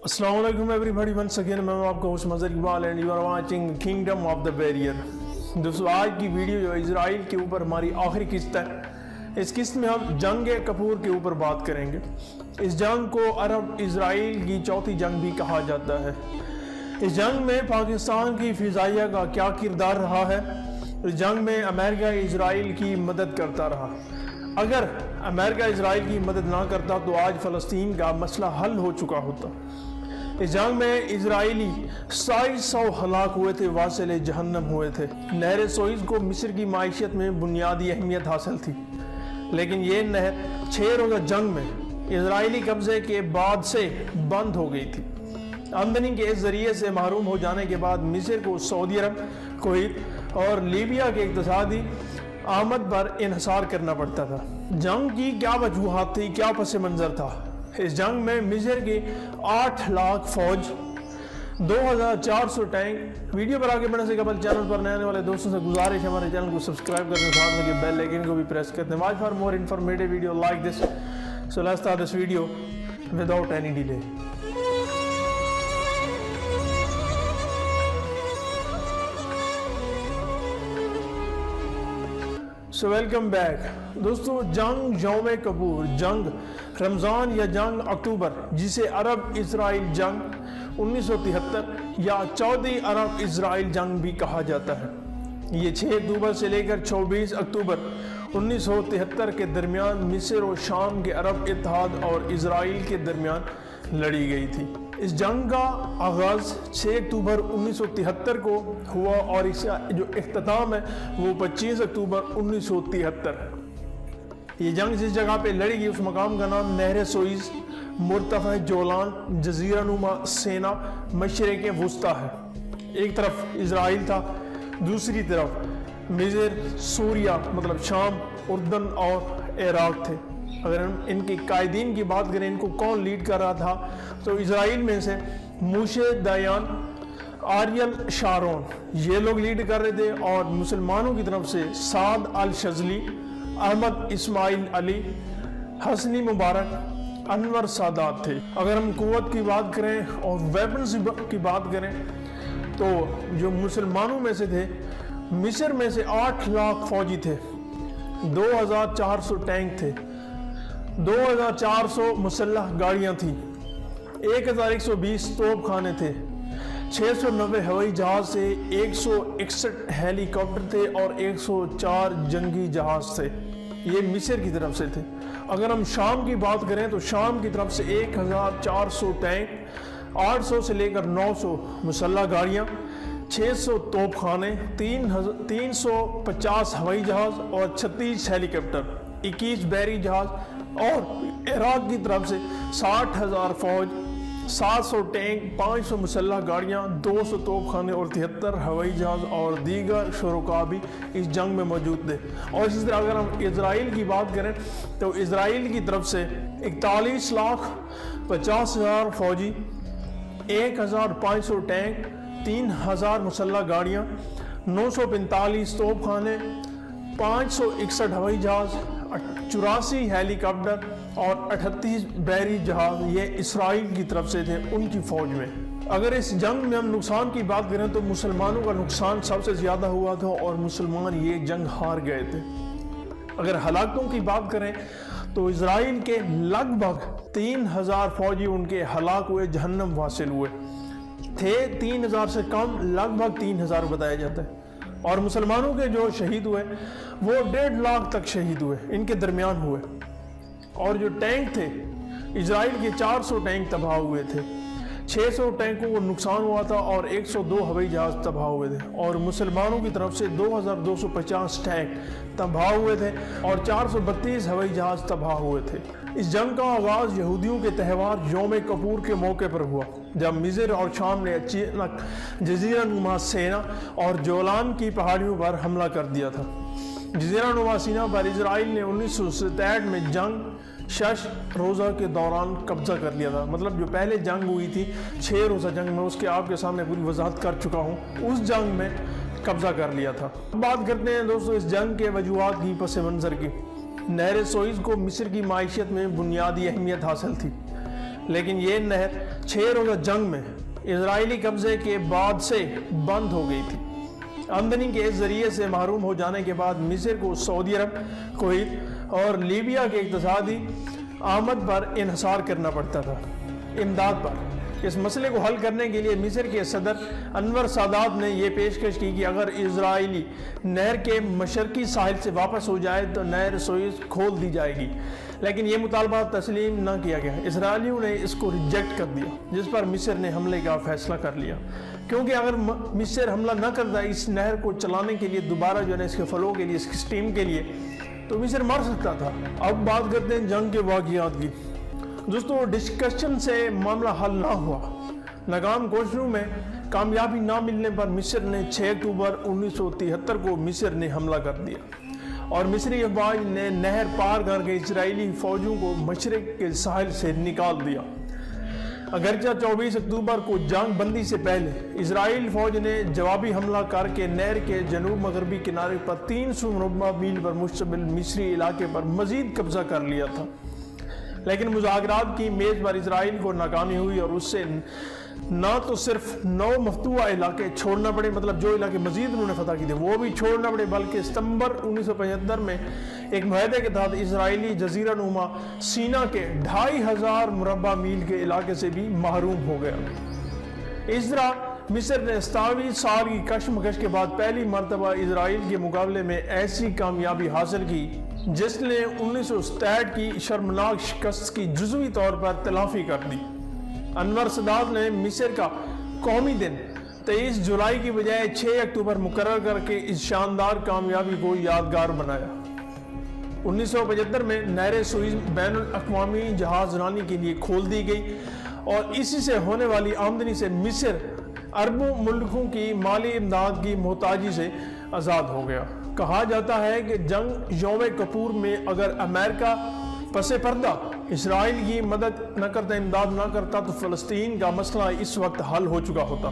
अस्सलाम वालेकुम everybody, once again मैं आपका host Mazhar Iqbal and you are watching Kingdom of the Barrier. दोस्तों, आज की वीडियो जो इजराइल के ऊपर हमारी आखिरी किस्त है। इस किस्त में हम जंग कपूर के ऊपर बात करेंगे। इस जंग को अरब इजराइल की चौथी जंग भी कहा जाता है। इस जंग में पाकिस्तान की फ़िज़ाइया का क्या किरदार रहा है? इस जंग में अमेरिका इजराइल की मदद करता रहा। अगर अमेरिका इजराइल की मदद ना करता तो आज फ़लस्तीन का मसला हल हो चुका होता। इस जंग में इजराइली 250 हलाक हुए थे, वासिल जहन्नम हुए थे। नहर सोइज़ को मिस्र की माइशत में बुनियादी अहमियत हासिल थी, लेकिन ये नहर 6 रोज़ा जंग में इजराइली कब्जे के बाद से बंद हो गई थी। आमदनी के इस जरिए से महरूम हो जाने के बाद मिस्र को सऊदी अरब, कुवैत और लीबिया के इक़्तिसादी आमद पर इन्हिसार करना पड़ता था। जंग की क्या वजूहात थी, क्या पस मंज़र था? इस जंग में मिस्र की 8 लाख फौज, 2400 टैंक। वीडियो पर आगे बढ़ने से कबल चैनल पर नए आने वाले दोस्तों से गुजारिश है हमारे चैनल को सब्सक्राइब करने, साथ में बेल आइकन को भी प्रेस करते हैं। Watch for more informative video like this, so let's start this video without any delay. So welcome back दोस्तों। जंग यौम कपूर, जंग रमज़ान या जंग अक्टूबर, जिसे अरब इजराइल जंग 1973 या चौथी अरब इजराइल जंग भी कहा जाता है। ये 6 अक्टूबर से लेकर 24 अक्टूबर 1973 के दरमियान मिस्र और शाम के अरब इत्तेहाद और इजराइल के दरमियान लड़ी गई थी। इस जंग का आगाज़ 6 अक्टूबर 1973 को हुआ और इसका जो इख्तिताम है वो 25 अक्टूबर 1973। ये जंग जिस जगह पे लड़ी गई उस मकाम का नाम नहर सोइज़, मुर्तफ़ा जोलान, जज़ीरा नुमा सेना, मशरिक़ वुस्ता है। एक तरफ इजराइल था, दूसरी तरफ मिस्र, सूरिया मतलब शाम, उर्दन और इराक़ थे। अगर हम इनके कायदीन की बात करें, इनको कौन लीड कर रहा था, तो इजराइल में से मूशे दायान, आरियल शारोन, ये लोग लीड कर रहे थे। और मुसलमानों की तरफ से साद अल शज़ली, अहमद इस्माइल अली, हसनी मुबारक, अनवर सादात थे। अगर हम कुव्वत की बात करें और वेपन्स की बात करें, तो जो मुसलमानों में से थे, मिस्र में से 8 लाख फौजी थे, 2400 टैंक थे, 2400 मुसल्लह गाड़ियाँ थी, 1120 तोप खाने थे, 690 हवाई जहाज से 161 हेलीकॉप्टर थे और 104 जंगी जहाज थे। ये मिस्र की तरफ से थे। अगर हम शाम की बात करें तो शाम की तरफ से 1400 टैंक, 800 से लेकर 900 मुसल्लह गाड़ियाँ, 600 तोप खाने, 350 हवाई जहाज और 36 हेलीकॉप्टर, 21 बहरी जहाज। और इराक़ की तरफ से 60,000 फौज, 700 टैंक, 500 मुसल्लह गाड़ियाँ, 200 तोप खाने और 73 हवाई जहाज और दीगर शुरका भी इस जंग में मौजूद थे। और इसी तरह अगर हम इजराइल की बात करें तो इजराइल की तरफ से 41,50,000 फौजी, 1,500 टैंक, 3,000 मुसल्लह गाड़ियाँ, 945 तोप खाने, 561 हवाई जहाज, 84 हेलीकॉप्टर और 38 बहरी जहाज, ये इसराइल की तरफ से थे उनकी फौज में। अगर इस जंग में हम नुकसान की बात करें तो मुसलमानों का नुकसान सबसे ज़्यादा हुआ था और मुसलमान ये जंग हार गए थे। अगर हलाकों की बात करें तो इसराइल के लगभग 3000 फौजी उनके हलाक हुए, जहन्नम वासिल हुए थे। 3000 से कम, लगभग 3000 बताया जाता है। और मुसलमानों के जो शहीद हुए वो 1.5 लाख तक शहीद हुए, इनके दरमियान हुए। और जो टैंक थे, इजराइल के 400 टैंक तबाह हुए थे, 600 टैंकों को नुकसान हुआ था और 102 हवाई जहाज तबाह हुए थे। और मुसलमानों की तरफ से 2250 टैंक तबाह हुए थे और 432 हवाई जहाज तबाह हुए थे। इस जंग का आगाज़ यहूदियों के त्यौहार यौम कपूर के मौके पर हुआ, जब मिस्र और शाम ने अचानक जज़ीरा नुमा सेना और जोलान की पहाड़ियों पर हमला कर दिया था। जज़ीरा नुमा सेना पर इजराइल ने 1967 में जंग 6 रोज़ा के दौरान कब्जा कर लिया था। मतलब जो पहले जंग हुई थी 6 रोज़ा जंग में, उसके आपके सामने पूरी वजाहत कर चुका हूँ, उस जंग में कब्जा कर लिया था। बात करते हैं दोस्तों इस जंग के वजूहात की, पस मंज़र की। नहर सोइज़ को मिस्र की माइशत में बुनियादी अहमियत हासिल थी, لیکن یہ نہر 6 روزہ جنگ میں اسرائیلی قبضے کے بعد سے بند ہو گئی تھی۔ آمدنی کے اس ذریعے سے محروم ہو جانے کے بعد مصر کو سعودی عرب، کویت اور لیبیا کے اقتصادی آمد پر انحصار کرنا پڑتا تھا۔ امداد پر اس مسئلے کو حل کرنے کے لیے مصر کے صدر انور سادات نے یہ پیشکش کی کہ اگر اسرائیلی نہر کے مشرقی ساحل سے واپس ہو جائے تو نہر سوئز کھول دی جائے گی، لیکن یہ مطالبہ تسلیم نہ کیا گیا۔ اسرائیلیوں نے اس کو ریجیکٹ کر دیا، جس پر مصر نے حملے کا فیصلہ کر لیا، کیونکہ اگر مصر حملہ نہ کرتا اس نہر کو چلانے کے لیے دوبارہ جو ہے اس کے فلو کے لیے، اس کی سٹیم کے لیے، تو مصر مر سکتا تھا۔ اب بات کرتے ہیں جنگ کے واقعات کی۔ دوستو، ڈسکشن سے معاملہ حل نہ ہوا۔ ناکام کوششوں میں کامیابی نہ ملنے پر مصر نے 6 اکتوبر 1973 کو مصر نے حملہ کر دیا اور مصری افواج نے نہر پار کر کے اسرائیلی فوجوں کو مشرق کے ساحل سے نکال دیا۔ اگرچہ 24 اکتوبر کو جنگ بندی سے پہلے اسرائیل فوج نے جوابی حملہ کر کے نہر کے جنوب مغربی کنارے پر 300 مربع میل پر مشتمل مصری علاقے پر مزید قبضہ کر لیا تھا، لیکن مذاکرات کی میز پر اسرائیل کو ناکامی ہوئی اور اس سے نہ تو صرف 9 مفتوحہ علاقے چھوڑنا پڑے، مطلب جو علاقے مزید انہوں نے فتح کی تھے وہ بھی چھوڑنا پڑے، بلکہ ستمبر 1975 میں ایک معاہدے کے تحت اسرائیلی جزیرہ نما سینا کے 2500 مربع میل کے علاقے سے بھی محروم ہو گیا۔ اس طرح مصر نے 27 سال کی کشمکش کے بعد پہلی مرتبہ اسرائیل کے مقابلے میں ایسی کامیابی حاصل کی جس نے 1967 کی شرمناک شکست کی جزوی طور پر تلافی کر دی۔ انور سادات نے مصر کا قومی دن 23 جولائی کی بجائے 6 اکتوبر مقرر کر کے اس شاندار کامیابی کو یادگار بنایا۔ 1975 میں نہر سوئز بین الاقوامی جہاز رانی کے لیے کھول دی گئی اور اسی سے ہونے والی آمدنی سے مصر عربوں ملکوں کی مالی امداد کی محتاجی سے آزاد ہو گیا۔ کہا جاتا ہے کہ جنگ یوم کپور میں اگر امریکہ پس پردہ اسرائیل کی مدد نہ کرتا، امداد نہ کرتا، تو فلسطین کا مسئلہ اس وقت حل ہو چکا ہوتا۔